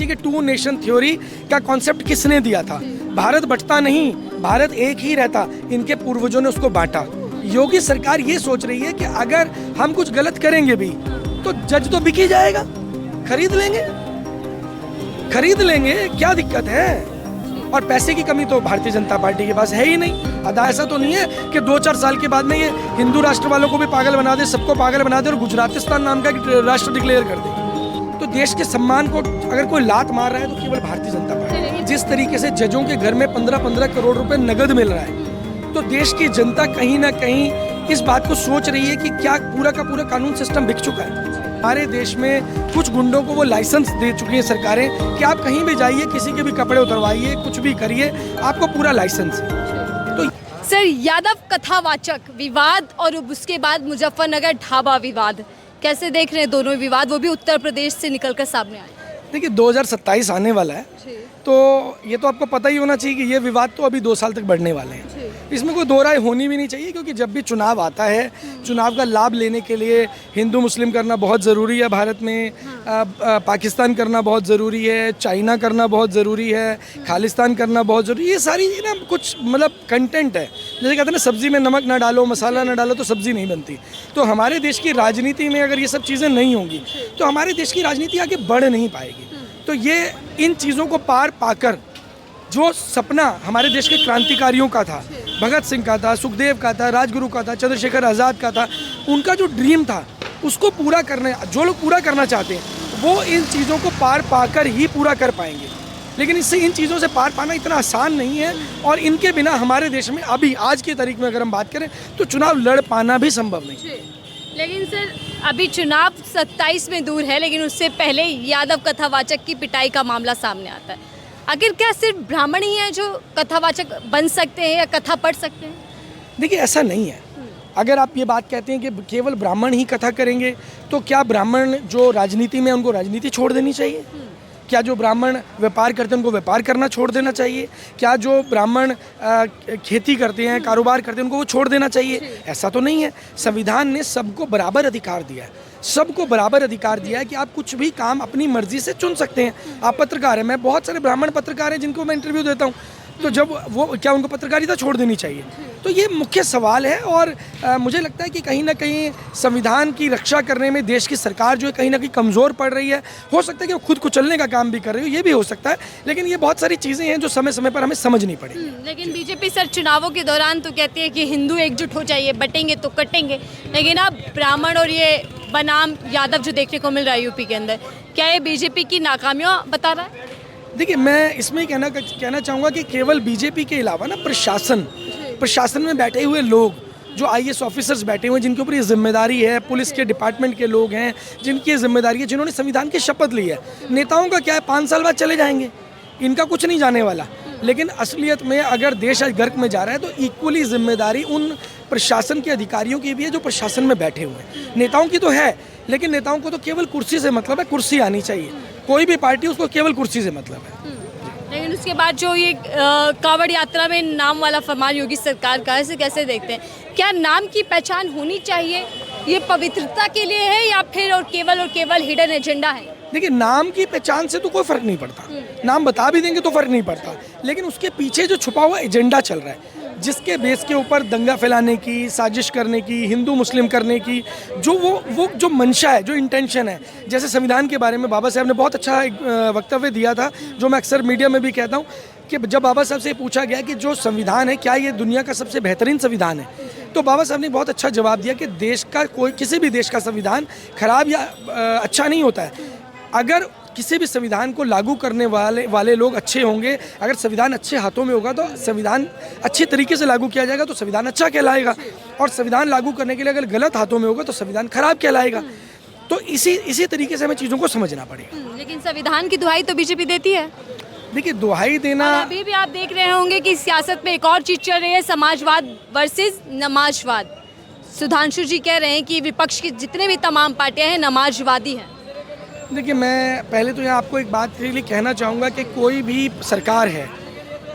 कि to nation theory का concept किसने दिया था? भारत बंटता नहीं, भारत एक ही रहता, इनके पूर्वजों ने उसको बांटा। योगी सरकार ये सोच रही है कि अगर हम कुछ गलत करेंगे भी तो जज तो बिक ही जाएगा, खरीद लेंगे, क्या दिक्कत है? और पैसे की कमी तो भारतीय जनता पार्टी के पास है ही नहीं। अदा ऐसा तो नहीं है कि 2-4 साल के बाद में ये हिंदू राष्ट्र वालों को भी पागल बना दे, सबको पागल बना दे और गुजरातिस्तान नाम का राष्ट्र डिक्लेयर कर दे। तो देश के सम्मान को अगर कोई लात मार रहा है तो केवल भारतीय जनता पार्टी। जिस तरीके से जजों के घर में 15-15 करोड़ रुपए नगद मिल रहा है, तो देश की जनता कहीं ना कहीं इस बात को सोच रही है कि क्या पूरा का पूरा कानून सिस्टम बिक चुका है। हमारे देश में कुछ गुंडों को वो लाइसेंस दे चुकी हैं सरकारें कि आप कहीं भी जाइए, किसी के भी कपड़े उतरवाइए, कुछ भी करिए, आपको पूरा लाइसेंस है। तो सर, यादव कथावाचक विवाद और उसके बाद मुजफ्फरनगर ढाबा विवाद, कैसे देख रहे हैं दोनों विवाद, वो भी उत्तर प्रदेश से निकलकर सामने आए? देखिए 2027 आने वाला है, तो ये तो आपको पता ही होना चाहिए कि ये विवाद तो अभी 2 साल तक बढ़ने वाले हैं। इसमें कोई दो राय होनी भी नहीं चाहिए, क्योंकि जब भी चुनाव आता है, चुनाव का लाभ लेने के लिए हिंदू मुस्लिम करना बहुत ज़रूरी है भारत में, पाकिस्तान करना बहुत ज़रूरी है, चाइना करना बहुत ज़रूरी है, खालिस्तान करना बहुत ज़रूरी है। ये सारी ना कुछ मतलब कंटेंट है, जैसे कहते हैं ना सब्ज़ी में नमक ना डालो, मसाला ना डालो तो सब्ज़ी नहीं बनती। तो हमारे देश की राजनीति में अगर ये सब चीज़ें नहीं होंगी तो हमारे देश की राजनीति आगे बढ़ नहीं पाएगी। तो ये इन चीज़ों को पार पाकर जो सपना हमारे देश के क्रांतिकारियों का था, भगत सिंह का था, सुखदेव का था, राजगुरु का था, चंद्रशेखर आज़ाद का था, उनका जो ड्रीम था उसको पूरा करने, जो लोग पूरा करना चाहते हैं वो इन चीज़ों को पार पाकर ही पूरा कर पाएंगे। लेकिन इससे इन चीज़ों से पार पाना इतना आसान नहीं है, और इनके बिना हमारे देश में अभी आज की तारीख में अगर हम बात करें तो चुनाव लड़ पाना भी संभव नहीं है। लेकिन सर, अभी चुनाव 27 में दूर है, लेकिन उससे पहले यादव कथावाचक की पिटाई का मामला सामने आता है। आखिर क्या सिर्फ ब्राह्मण ही हैं जो कथावाचक बन सकते हैं या कथा पढ़ सकते हैं? देखिए ऐसा नहीं है। अगर आप ये बात कहते हैं कि केवल ब्राह्मण ही कथा करेंगे तो क्या ब्राह्मण जो राजनीति में, उनको राजनीति छोड़ देनी चाहिए? क्या जो ब्राह्मण व्यापार करते हैं उनको व्यापार करना छोड़ देना चाहिए? क्या जो ब्राह्मण खेती करते हैं, कारोबार करते हैं, उनको वो छोड़ देना चाहिए? ऐसा तो नहीं है। संविधान ने सबको बराबर अधिकार दिया है, सबको बराबर अधिकार दिया है कि आप कुछ भी काम अपनी मर्जी से चुन सकते हैं। आप पत्रकार हैं, मैं बहुत सारे ब्राह्मण पत्रकार हैं जिनको मैं इंटरव्यू देता हूँ, तो जब वो क्या उनको पत्रकारिता छोड़ देनी चाहिए? तो ये मुख्य सवाल है, और मुझे लगता है कि कहीं ना कहीं संविधान की रक्षा करने में देश की सरकार जो है कहीं ना कहीं कमज़ोर पड़ रही है। हो सकता है कि वो खुद कुचलने का काम भी कर रही हो, ये भी हो सकता है, लेकिन ये बहुत सारी चीज़ें हैं जो समय समय पर हमें समझनी पड़ेगी। लेकिन बीजेपी सर चुनावों के दौरान तो कहती है कि हिंदू एकजुट हो जाइए, बटेंगे तो कटेंगे, लेकिन अब ब्राह्मण और ये बनाम यादव जो देखने को मिल रहा है यूपी के अंदर, क्या ये बीजेपी की नाकामियाँ बता रहा है? देखिए मैं इसमें कहना चाहूँगा कि केवल बीजेपी के अलावा ना प्रशासन में बैठे हुए लोग, जो IAS ऑफिसर्स बैठे हुए हैं, जिनके ऊपर ये जिम्मेदारी है, पुलिस के डिपार्टमेंट के लोग हैं जिनकी ये जिम्मेदारी है, जिन्होंने संविधान की शपथ ली है। नेताओं का क्या है, 5 साल बाद चले जाएंगे, इनका कुछ नहीं जाने वाला। लेकिन असलियत में अगर देश आज गर्क में जा रहा है तो इक्वली जिम्मेदारी उन प्रशासन के अधिकारियों की भी है जो प्रशासन में बैठे हुए हैं। नेताओं की तो है, लेकिन नेताओं को तो केवल कुर्सी से मतलब है, कुर्सी आनी चाहिए। कोई भी पार्टी, उसको केवल कुर्सी से मतलब है। लेकिन उसके बाद जो ये कांवड़ यात्रा में नाम वाला फरमान योगी सरकार का, ऐसे कैसे देखते हैं? क्या नाम की पहचान होनी चाहिए? ये पवित्रता के लिए है या फिर और केवल हिडन एजेंडा है? देखिए नाम की पहचान से तो कोई फ़र्क नहीं पड़ता, नाम बता भी देंगे तो फ़र्क नहीं पड़ता, लेकिन उसके पीछे जो छुपा हुआ एजेंडा चल रहा है, जिसके बेस के ऊपर दंगा फैलाने की, साजिश करने की, हिंदू मुस्लिम करने की जो वो जो मंशा है, जो इंटेंशन है। जैसे संविधान के बारे में बाबा साहब ने बहुत अच्छा एक वक्तव्य दिया था, जो मैं अक्सर मीडिया में भी कहता हूँ, कि जब बाबा साहब से पूछा गया कि जो संविधान है क्या ये दुनिया का सबसे बेहतरीन संविधान है, तो बाबा साहब ने बहुत अच्छा जवाब दिया कि देश का किसी भी देश का संविधान खराब या अच्छा नहीं होता है। अगर किसी भी संविधान को लागू करने वाले लोग अच्छे होंगे, अगर संविधान अच्छे हाथों में होगा तो संविधान अच्छे तरीके से लागू किया जाएगा तो संविधान अच्छा कहलाएगा, और संविधान लागू करने के लिए अगर गलत हाथों में होगा तो संविधान खराब कहलाएगा। तो इसी तरीके से हमें चीज़ों को समझना पड़ेगा। लेकिन संविधान की दुहाई तो बीजेपी देती है। देखिए दुहाई देना, अभी भी आप देख रहे होंगे कि सियासत में एक और चीज़ चल रही है, समाजवाद वर्सेस नमाजवाद। सुधांशु जी कह रहे हैं कि विपक्ष की जितने भी तमाम पार्टियां हैं नमाजवादी हैं। देखिए मैं पहले तो यहाँ आपको एक बात के लिए कहना चाहूँगा कि कोई भी सरकार है,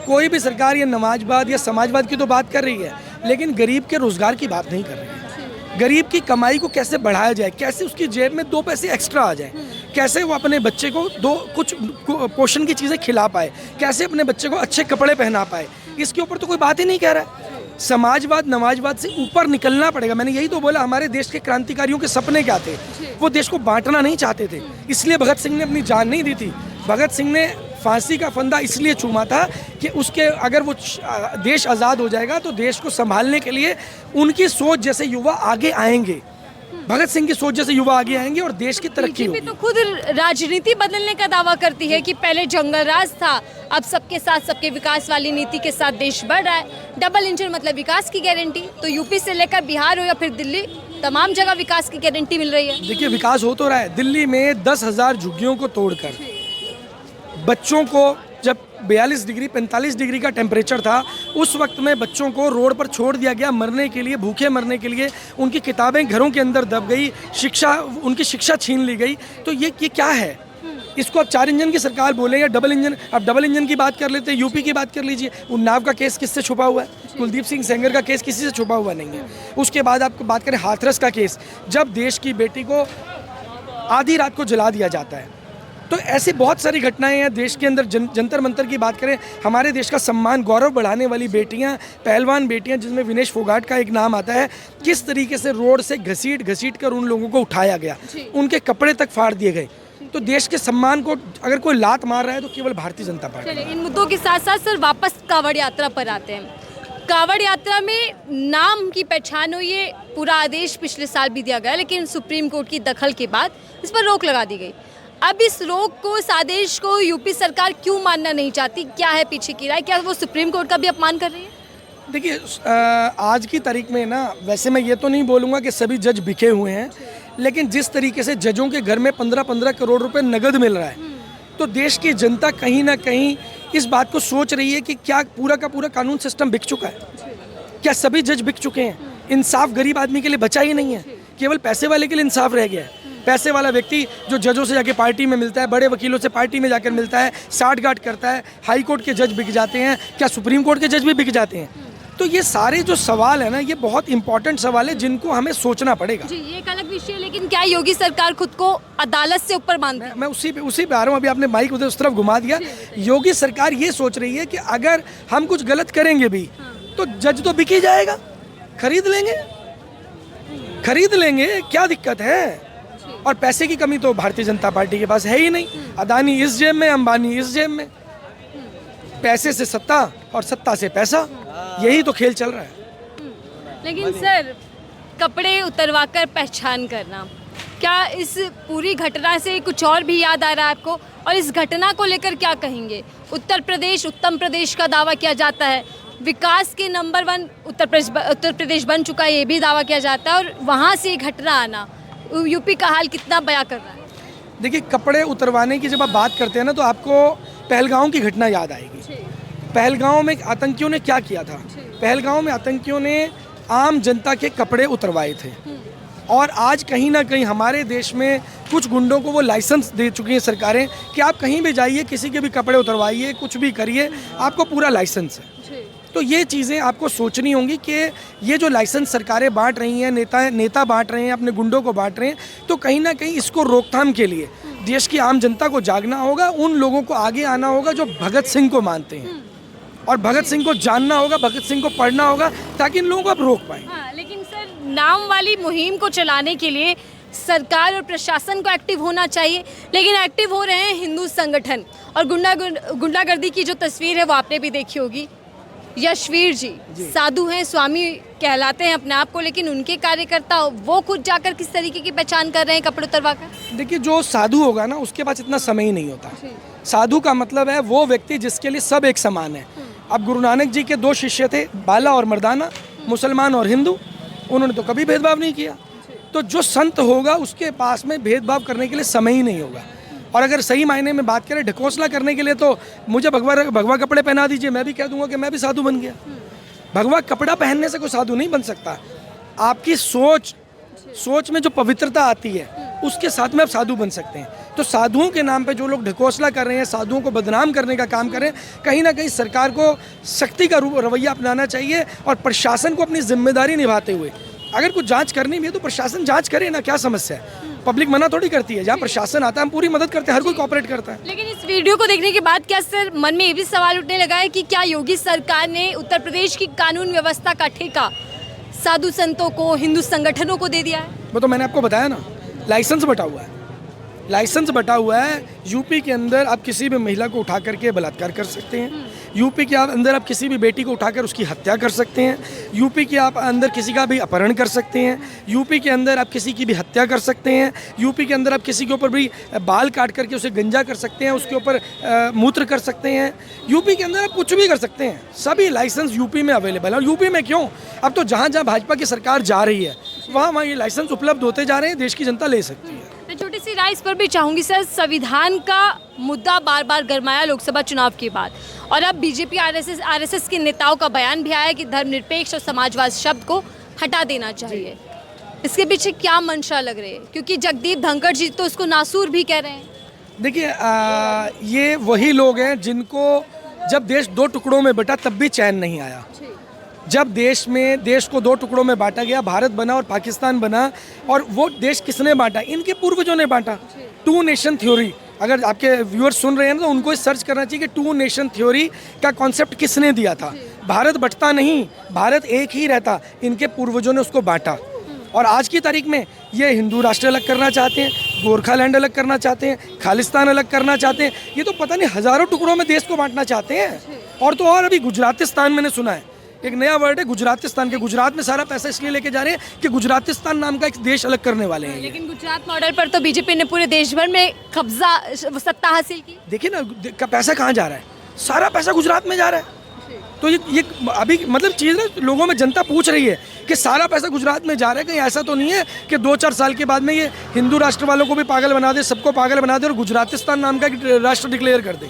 कोई भी सरकार ये नमाजवाद या समाजवाद की तो बात कर रही है, लेकिन गरीब के रोज़गार की बात नहीं कर रही है। गरीब की कमाई को कैसे बढ़ाया जाए, कैसे उसकी जेब में 2 पैसे एक्स्ट्रा आ जाए, कैसे वो अपने बच्चे को कुछ पोषण की चीज़ें खिला पाए, कैसे अपने बच्चे को अच्छे कपड़े पहना पाए, इसके ऊपर तो कोई बात ही नहीं कह रहा है। समाजवाद नमाजवाद से ऊपर निकलना पड़ेगा। मैंने यही तो बोला, हमारे देश के क्रांतिकारियों के सपने क्या थे, वो देश को बांटना नहीं चाहते थे, इसलिए भगत सिंह ने अपनी जान नहीं दी थी। भगत सिंह ने फांसी का फंदा इसलिए चूमा था कि उसके अगर वो देश आज़ाद हो जाएगा तो देश को संभालने के लिए उनकी सोच जैसे युवा आगे आएंगे, भगत सिंह की सोच जैसे युवा आगे आएंगे और देश की तरक्की होगी। तो खुद राजनीति बदलने का दावा करती है कि पहले जंगल राज था, अब सबके साथ सबके विकास वाली नीति के साथ देश बढ़ रहा है। डबल इंजन मतलब विकास की गारंटी, तो यूपी से लेकर बिहार हो या फिर दिल्ली, तमाम जगह विकास की गारंटी मिल रही है। देखिए विकास हो तो रहा है। दिल्ली में 10,000 झुग्गियों को तोड़कर बच्चों को, जब 42 डिग्री 45 डिग्री का टेम्परेचर था, उस वक्त में बच्चों को रोड पर छोड़ दिया गया मरने के लिए, भूखे मरने के लिए। उनकी किताबें घरों के अंदर दब गई, उनकी शिक्षा छीन ली गई। तो ये क्या है? इसको अब 4 इंजन की सरकार बोले या डबल इंजन। अब डबल इंजन की बात कर लेते हैं, यूपी की बात कर लीजिए। उन्नाव का केस किससे छुपा हुआ है? कुलदीप सिंह सेंगर का केस किसी से छुपा हुआ नहीं है। उसके बाद आपको बात करें हाथरस का केस, जब देश की बेटी को आधी रात को जला दिया जाता है। तो ऐसी बहुत सारी घटनाएं हैं देश के अंदर। जंतर मंतर की बात करें, हमारे देश का सम्मान गौरव बढ़ाने वाली बेटियां, पहलवान बेटियां, जिसमें विनेश फोगाट का एक नाम आता है, किस तरीके से रोड से घसीट कर उन लोगों को उठाया गया, उनके कपड़े तक फाड़ दिए गए। तो देश के सम्मान को अगर कोई लात मार रहा है तो केवल भारतीय जनता पार्टी। चलिए, इन मुद्दों के साथ साथ सर वापस कांवड़ यात्रा पर आते हैं। कांवड़ यात्रा में नाम की पहचान हुई है, पूरा आदेश पिछले साल भी दिया गया, लेकिन सुप्रीम कोर्ट की दखल के बाद इस पर रोक लगा दी गई। अब इस रोक को, इस आदेश को यूपी सरकार क्यों मानना नहीं चाहती? क्या है पीछे की राय? क्या वो सुप्रीम कोर्ट का भी अपमान कर रही है? देखिए आज की तारीख में ना, वैसे मैं ये तो नहीं बोलूँगा कि सभी जज बिके हुए हैं, लेकिन जिस तरीके से जजों के घर में 15-15 करोड़ रुपए नगद मिल रहा है, तो देश की जनता कहीं ना कहीं इस बात को सोच रही है कि क्या पूरा का पूरा कानून सिस्टम बिक चुका है? क्या सभी जज बिक चुके हैं? इंसाफ गरीब आदमी के लिए बचा ही नहीं है, केवल पैसे वाले के लिए इंसाफ रह गया है। पैसे वाला व्यक्ति जो जजों से जाके पार्टी में मिलता है, बड़े वकीलों से पार्टी में जाकर मिलता है, साठगांठ करता है, हाई कोर्ट के जज बिक जाते हैं, क्या सुप्रीम कोर्ट के जज भी बिक जाते हैं? तो ये सारे जो सवाल है ना, ये बहुत इंपॉर्टेंट सवाल है जिनको हमें सोचना पड़ेगा। जी, ये एक अलग विषय है, लेकिन क्या योगी सरकार खुद को अदालत से ऊपर मानती है? मैं उसी पे आ रहा हूँ। अभी आपने माइक उधर उस तरफ घुमा दिया। योगी सरकार ये सोच रही है कि अगर हम कुछ गलत करेंगे भी तो जज तो बिक ही जाएगा, खरीद लेंगे, क्या दिक्कत है? और पैसे की कमी तो भारतीय जनता पार्टी के पास है ही नहीं। अदानी इस जेब में, अंबानी इस जेब में, पैसे से सत्ता और सत्ता से पैसा, यही तो खेल चल रहा है। लेकिन सर, कपड़े उतरवाकर पहचान करना, क्या इस पूरी घटना से कुछ और भी याद आ रहा है आपको? और इस घटना को लेकर क्या कहेंगे? उत्तर प्रदेश उत्तम प्रदेश का दावा किया जाता है, विकास के नंबर 1 उत्तर प्रदेश बन चुका है, ये भी दावा किया जाता है, और वहाँ से घटना आना यूपी का हाल कितना बयां कर रहा है? देखिए, कपड़े उतरवाने की जब आप बात करते हैं ना, तो आपको पहलगांव की घटना याद आएगी। पहलगांव में आतंकियों ने क्या किया था? पहलगांव में आतंकियों ने आम जनता के कपड़े उतरवाए थे, और आज कहीं ना कहीं हमारे देश में कुछ गुंडों को वो लाइसेंस दे चुकी हैं सरकारें कि आप कहीं भी जाइए, किसी के भी कपड़े उतरवाइए, कुछ भी करिए, आपको पूरा लाइसेंस है। तो ये चीज़ें आपको सोचनी होंगी कि ये जो लाइसेंस सरकारें बांट रही हैं, नेता बांट रहे हैं, अपने गुंडों को बांट रहे हैं, तो कहीं ना कहीं इसको रोकथाम के लिए देश की आम जनता को जागना होगा, उन लोगों को आगे आना होगा जो भगत सिंह को मानते हैं, और भगत सिंह को जानना होगा, भगत सिंह को पढ़ना होगा, ताकि इन लोगों को आप रोक पाएं। हाँ, लेकिन सर, नाम वाली मुहिम को चलाने के लिए सरकार और प्रशासन को एक्टिव होना चाहिए, लेकिन एक्टिव हो रहे हैं हिंदू संगठन। और गुंडागर्दी की जो तस्वीर है वो आपने भी देखी होगी। यशवीर जी साधु हैं, स्वामी कहलाते हैं अपने आप को, लेकिन उनके कार्यकर्ता वो खुद जाकर किस तरीके की पहचान कर रहे हैं कपड़े उतरवा कर? देखिए, जो साधु होगा ना, उसके पास इतना समय ही नहीं होता। साधु का मतलब है वो व्यक्ति जिसके लिए सब एक समान है। अब गुरु नानक जी के 2 शिष्य थे, बाला और मर्दाना, मुसलमान और हिंदू, उन्होंने तो कभी भेदभाव नहीं किया। तो जो संत होगा उसके पास में भेदभाव करने के लिए समय ही नहीं होगा। और अगर सही मायने में बात करें ढकोसला करने के लिए, तो मुझे भगवा कपड़े पहना दीजिए, मैं भी कह दूंगा कि मैं भी साधु बन गया। भगवा कपड़ा पहनने से कोई साधु नहीं बन सकता। आपकी सोच में जो पवित्रता आती है, उसके साथ में आप साधु बन सकते हैं। तो साधुओं के नाम पे जो लोग ढकोसला कर रहे हैं, साधुओं को बदनाम करने का काम कर रहे हैं, कहीं ना कहीं सरकार को सख्ती का रवैया अपनाना चाहिए, और प्रशासन को अपनी जिम्मेदारी निभाते हुए अगर कुछ जांच करनी भी है तो प्रशासन जांच करे ना, क्या समस्या है? पब्लिक मना थोड़ी करती है, जहाँ प्रशासन आता है हम पूरी मदद करते हैं, हर कोई कोऑपरेट करता है। लेकिन इस वीडियो को देखने के बाद क्या सर मन में ये भी सवाल उठने लगा है कि क्या योगी सरकार ने उत्तर प्रदेश की कानून व्यवस्था का ठेका साधु संतों को, हिंदू संगठनों को दे दिया है? वो तो मैंने आपको बताया ना, लाइसेंस बटा हुआ है, लाइसेंस बटा हुआ है। यूपी के अंदर आप किसी भी महिला को उठा करके बलात्कार कर सकते हैं, यूपी के अंदर आप किसी भी बेटी को उठाकर उसकी हत्या कर सकते हैं, यूपी के आप अंदर किसी का भी अपहरण कर सकते हैं, यूपी के अंदर आप किसी की भी हत्या कर सकते हैं, यूपी के अंदर आप किसी के ऊपर भी बाल काट करके उसे गंजा कर सकते हैं, उसके ऊपर मूत्र कर सकते हैं, यूपी के अंदर आप कुछ भी कर सकते हैं। सभी लाइसेंस यूपी में अवेलेबल है। और यूपी में क्यों, अब तो जहाँ जहाँ भाजपा की सरकार जा रही है वहाँ ये लाइसेंस उपलब्ध होते जा रहे हैं, देश की जनता ले सकती है। मैं छोटी सी राय इस पर भी चाहूँगी सर, संविधान का मुद्दा बार बार गरमाया लोकसभा चुनाव के बाद, और अब बीजेपी आरएसएस के नेताओं का बयान भी आया कि धर्मनिरपेक्ष और समाजवाद शब्द को हटा देना चाहिए। इसके पीछे क्या मंशा लग रही है? क्योंकि जगदीप धनखड़ जी तो उसको नासूर भी कह रहे हैं। देखिए ये वही लोग हैं जिनको जब देश दो टुकड़ों में बटा तब भी चैन नहीं आया। जब देश को दो टुकड़ों में बांटा गया, भारत बना और पाकिस्तान बना, और वो देश किसने बांटा? इनके पूर्वजों ने बांटा। टू नेशन थ्योरी, अगर आपके व्यूअर्स सुन रहे हैं तो उनको सर्च करना चाहिए कि टू नेशन थ्योरी का कॉन्सेप्ट किसने दिया था। भारत बंटता नहीं, भारत एक ही रहता, इनके पूर्वजों ने उसको बांटा। और आज की तारीख में ये हिंदू राष्ट्र अलग करना चाहते हैं, गोरखालैंड अलग करना चाहते हैं, खालिस्तान अलग करना चाहते हैं, ये तो पता नहीं हज़ारों टुकड़ों में देश को बांटना चाहते हैं। और तो और अभी गुजरातिस्तान मैंने सुना है, एक नया वर्ड है गुजरातिस्तान के, गुजरात में सारा पैसा इसलिए लेके जा रहे हैं कि गुजरातिस्तान नाम का एक देश अलग करने वाले हैं। लेकिन गुजरात मॉडल पर तो बीजेपी ने पूरे देश भर में कब्जा सत्ता हासिल की। देखिए ना पैसा कहाँ जा रहा है, सारा पैसा गुजरात में जा रहा है। तो ये अभी मतलब चीज़ ना, लोगों में जनता पूछ रही है कि सारा पैसा गुजरात में जा रहा है, कहीं ऐसा तो नहीं है कि 2-4 साल के बाद में ये हिंदू राष्ट्र वालों को भी पागल बना दे, सबको पागल बना दे और गुजरातिस्तान नाम का राष्ट्र डिक्लेयर कर दे?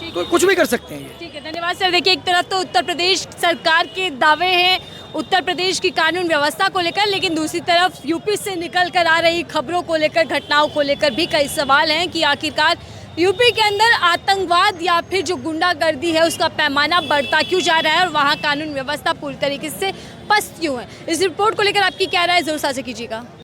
तो कुछ भी कर सकते हैं ये। ठीक है, धन्यवाद सर। देखिए, एक तरफ तो उत्तर प्रदेश सरकार के दावे हैं उत्तर प्रदेश की कानून व्यवस्था को लेकर, लेकिन दूसरी तरफ यूपी से निकल कर आ रही खबरों को लेकर, घटनाओं को लेकर भी कई सवाल हैं कि आखिरकार यूपी के अंदर आतंकवाद या फिर जो गुंडागर्दी है उसका पैमाना बढ़ता क्यों जा रहा है और वहाँ कानून व्यवस्था पूरी तरीके से पस्त क्यों है। इस रिपोर्ट को लेकर आपकी क्या राय है, जरूर साझा कीजिएगा।